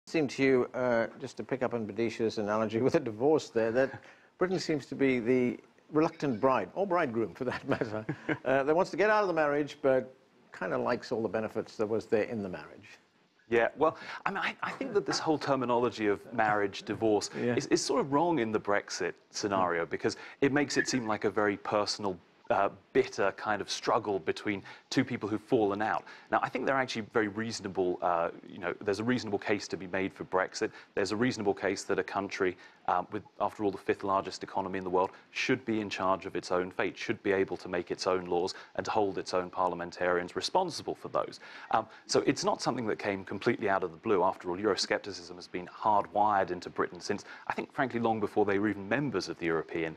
Seem to you, just to pick up on Bidisha's analogy with a divorce there, that Britain seems to be the reluctant bride, or bridegroom for that matter, that wants to get out of the marriage, but kind of likes all the benefits that was there in the marriage. Yeah, well, I mean, I think that this whole terminology of marriage, divorce, is sort of wrong in the Brexit scenario because it makes it seem like a very personal, bitter kind of struggle between two people who've fallen out. Now, I think they're actually very reasonable, there's a reasonable case to be made for Brexit. There's a reasonable case that a country with, after all, the fifth largest economy in the world should be in charge of its own fate, should be able to make its own laws and to hold its own parliamentarians responsible for those. So it's not something that came completely out of the blue. After all, Euroscepticism has been hardwired into Britain since, I think, frankly, long before they were even members of the European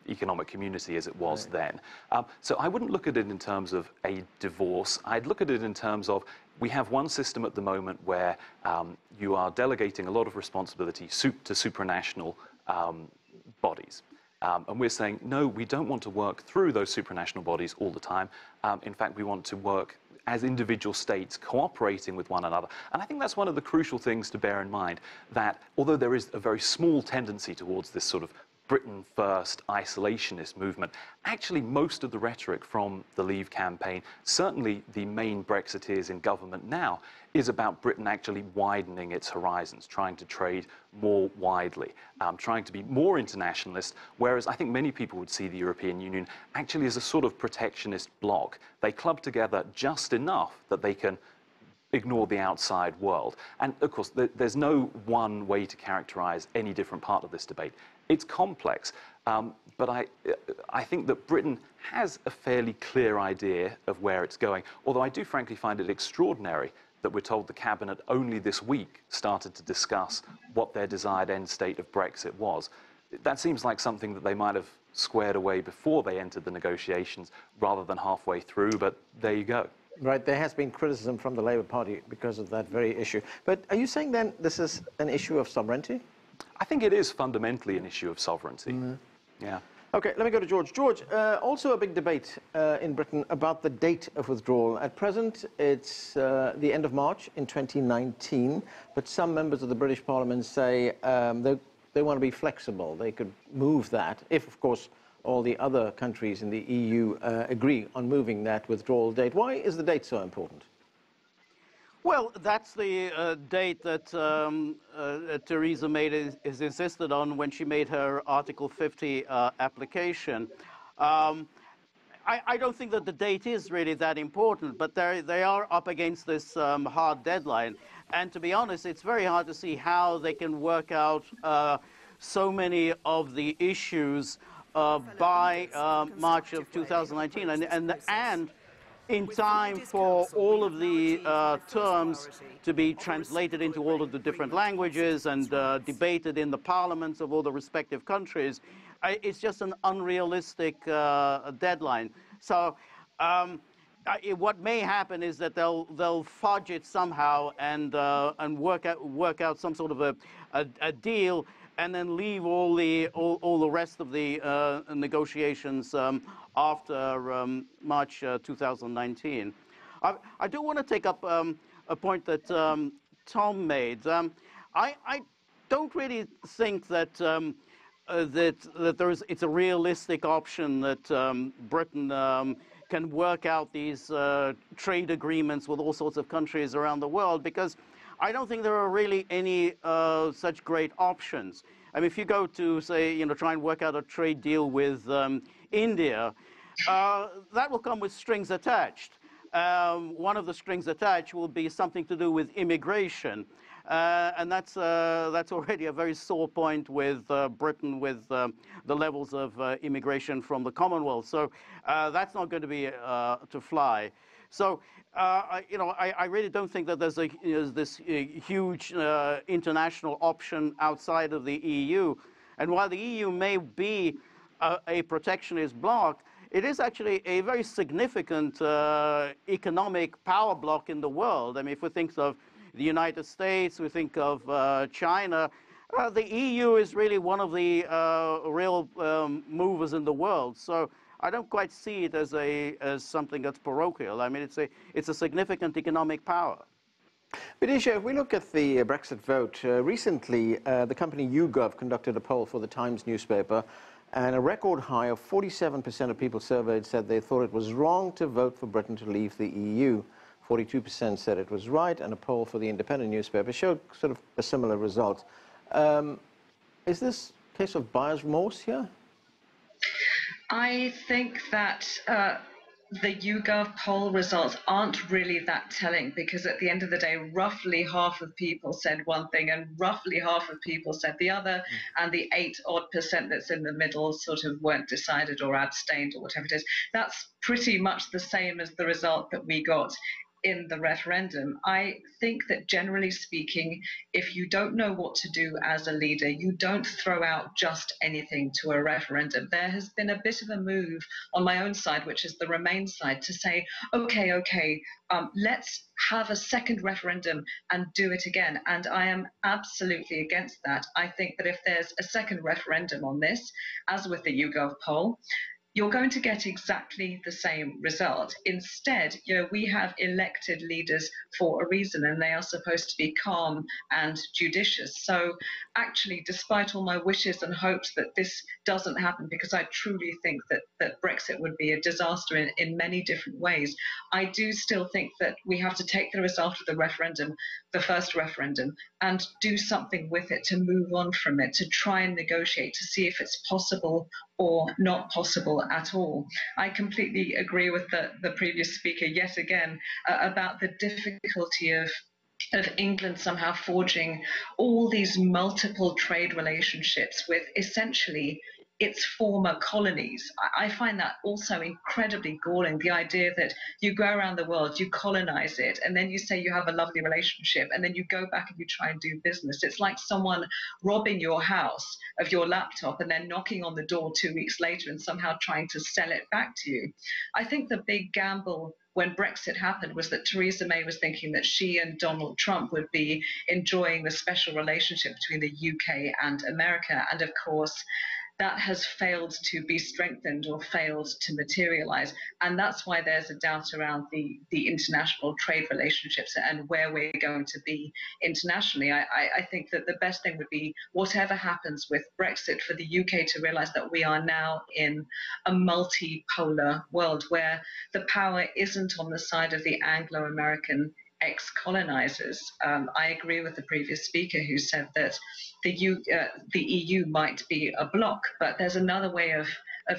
economic community as it was then. So I wouldn't look at it in terms of a divorce. I'd look at it in terms of we have one system at the moment where you are delegating a lot of responsibility to supranational bodies. And we're saying, no, we don't want to work through those supranational bodies all the time. In fact, we want to work as individual states cooperating with one another. And I think that's one of the crucial things to bear in mind, that although there is a very small tendency towards this sort of Britain first isolationist movement, actually most of the rhetoric from the Leave campaign, certainly the main Brexiteers in government now, is about Britain actually widening its horizons, trying to trade more widely, trying to be more internationalist, whereas I think many people would see the European Union actually as a sort of protectionist bloc. They club together just enough that they can ignore the outside world. And of course, there's no one way to characterize any different part of this debate. It's complex, but I think that Britain has a fairly clear idea of where it's going, although I do frankly find it extraordinary that we're told the Cabinet only this week started to discuss what their desired end state of Brexit was. That seems like something that they might have squared away before they entered the negotiations rather than halfway through, but there you go. Right, there has been criticism from the Labour Party because of that very issue. But are you saying then this is an issue of sovereignty? I think it is fundamentally an issue of sovereignty. Yeah. Okay, let me go to George. George, also a big debate in Britain about the date of withdrawal. At present, it's the end of March in 2019, but some members of the British Parliament say they want to be flexible. They could move that if, of course, all the other countries in the EU agree on moving that withdrawal date. Why is the date so important? Well, that's the date that Theresa May is insisted on when she made her Article 50 application. I don't think that the date is really that important, but they are up against this hard deadline. And to be honest, it's very hard to see how they can work out so many of the issues by March of 2019, and in time for all of the terms to be translated into all of the different languages and debated in the parliaments of all the respective countries. It's just an unrealistic deadline. So what may happen is that they'll fudge it somehow and work out some sort of a deal, and then leave all the rest of the negotiations after March 2019. I do want to take up a point that Tom made. I don't really think that it's a realistic option that Britain can work out these trade agreements with all sorts of countries around the world, because I don't think there are really any such great options. I mean, if you go to, say, try and work out a trade deal with India, that will come with strings attached. One of the strings attached will be something to do with immigration, and that's already a very sore point with Britain, with the levels of immigration from the Commonwealth. So that's not going to be to fly. So I really don't think that there's this huge international option outside of the EU. And while the EU may be a protectionist bloc, it is actually a very significant economic power bloc in the world. I mean, if we think of the United States, we think of China, the EU is really one of the real movers in the world. So I don't quite see it as something that's parochial. I mean, it's a significant economic power. Bidisha, if we look at the Brexit vote, recently the company YouGov conducted a poll for the Times newspaper, and a record high of 47% of people surveyed said they thought it was wrong to vote for Britain to leave the EU. 42% said it was right, and a poll for the Independent newspaper showed sort of a similar result. Is this a case of buyer's remorse here? I think that the YouGov poll results aren't really that telling, because at the end of the day, roughly half of people said one thing and roughly half of people said the other, and the 8% that's in the middle sort of weren't decided or abstained or whatever it is. That's pretty much the same as the result that we got in the referendum. I think that generally speaking, if you don't know what to do as a leader, you don't throw out just anything to a referendum. There has been a bit of a move on my own side, which is the Remain side, to say, okay, let's have a second referendum and do it again. And I am absolutely against that. I think that if there's a second referendum on this, as with the YouGov poll, you're going to get exactly the same result. Instead, we have elected leaders for a reason, and they are supposed to be calm and judicious. So actually, despite all my wishes and hopes that this doesn't happen, because I truly think that Brexit would be a disaster in many different ways, I do still think that we have to take the result of the referendum, the first referendum, and do something with it to move on from it, to try and negotiate, to see if it's possible or not possible at all. I completely agree with the previous speaker yet again about the difficulty of England somehow forging all these multiple trade relationships with essentially its former colonies. I find that also incredibly galling, the idea that you go around the world, you colonize it, and then you say you have a lovely relationship, and then you go back and you try and do business. It's like someone robbing your house of your laptop and then knocking on the door 2 weeks later and somehow trying to sell it back to you. I think the big gamble when Brexit happened was that Theresa May was thinking that she and Donald Trump would be enjoying the special relationship between the UK and America. And of course, that has failed to be strengthened or failed to materialize. And that's why there's a doubt around the international trade relationships and where we're going to be internationally. I think that the best thing would be, whatever happens with Brexit, for the UK to realize that we are now in a multipolar world where the power isn't on the side of the Anglo-American ex-colonizers. I agree with the previous speaker who said that the EU might be a bloc, but there's another way of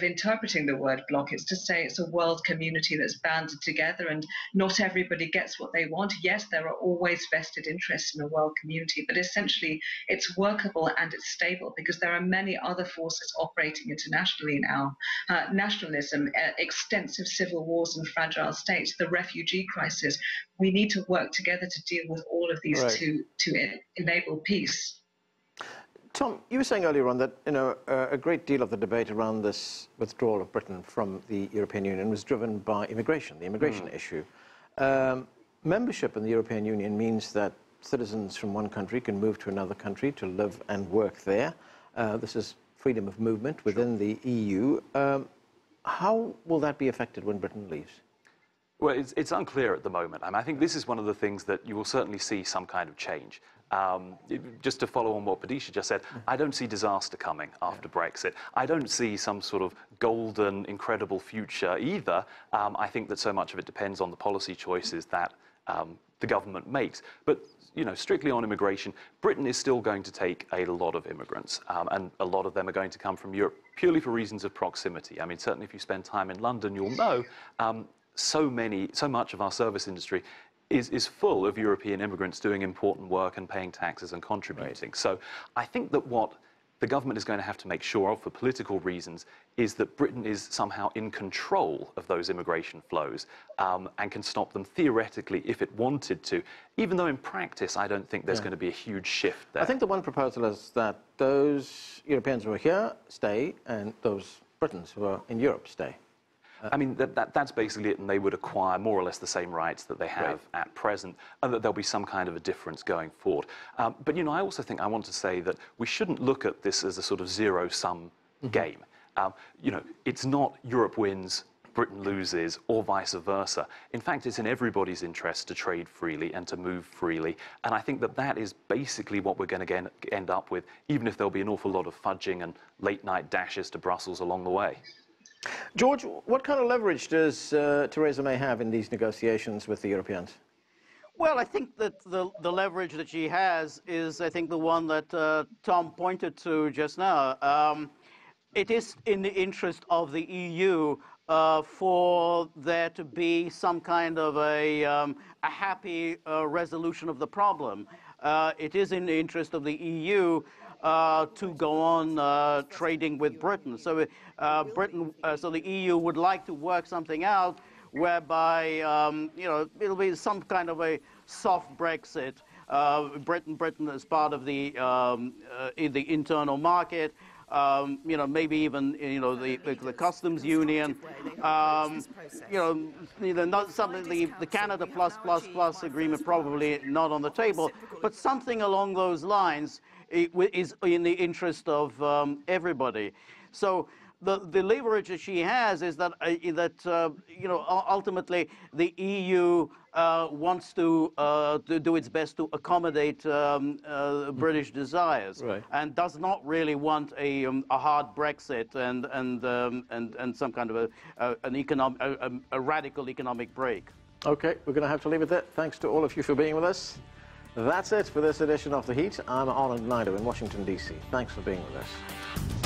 interpreting the word bloc. It's to say it's a world community that's banded together, and not everybody gets what they want. Yes, there are always vested interests in a world community, but essentially it's workable and it's stable because there are many other forces operating internationally now. Nationalism, extensive civil wars and fragile states, the refugee crisis. We need to work together to deal with all of these to enable peace. Tom, you were saying earlier on that a great deal of the debate around this withdrawal of Britain from the European Union was driven by immigration, the immigration issue. Membership in the European Union means that citizens from one country can move to another country to live and work there. This is freedom of movement within the EU. How will that be affected when Britain leaves? Well, it's unclear at the moment. I think this is one of the things that you will certainly see some kind of change. Just to follow on what Bidisha just said, I don't see disaster coming after Brexit. I don't see some sort of golden, incredible future either. I think that so much of it depends on the policy choices that the government makes. But strictly on immigration, Britain is still going to take a lot of immigrants, and a lot of them are going to come from Europe purely for reasons of proximity. I mean, certainly if you spend time in London, you'll know so much of our service industry is full of European immigrants doing important work and paying taxes and contributing. So I think that what the government is going to have to make sure of for political reasons is that Britain is somehow in control of those immigration flows and can stop them theoretically if it wanted to, even though in practice I don't think there's going to be a huge shift there. I think the one proposal is that those Europeans who are here stay and those Britons who are in Europe stay. I mean, that's basically it, and they would acquire more or less the same rights that they have at present, and that there'll be some kind of a difference going forward. But, I also think I want to say that we shouldn't look at this as a sort of zero-sum game. It's not Europe wins, Britain loses, or vice versa. In fact, it's in everybody's interest to trade freely and to move freely. And I think that that is basically what we're going to end up with, even if there'll be an awful lot of fudging and late-night dashes to Brussels along the way. George, what kind of leverage does Theresa May have in these negotiations with the Europeans? Well, I think that the leverage that she has is, I think, the one that Tom pointed to just now. It is in the interest of the EU for there to be some kind of a happy resolution of the problem. It is in the interest of the EU to go on trading with Britain. So so the EU would like to work something out whereby you know, it'll be some kind of a soft Brexit. Britain as part of the internal market. You know, maybe even, you know, the customs union, you know, not something, the Canada plus agreement probably not on the table, but something along those lines is in the interest of everybody. So the leverage that she has is that you know, ultimately the EU wants to do its best to accommodate British desires, right, and does not really want a hard Brexit and some kind of a radical economic break. Okay, we're going to have to leave it there. Thanks to all of you for being with us. That's it for this edition of The Heat. I'm Arnold Naidu in Washington, D.C. Thanks for being with us.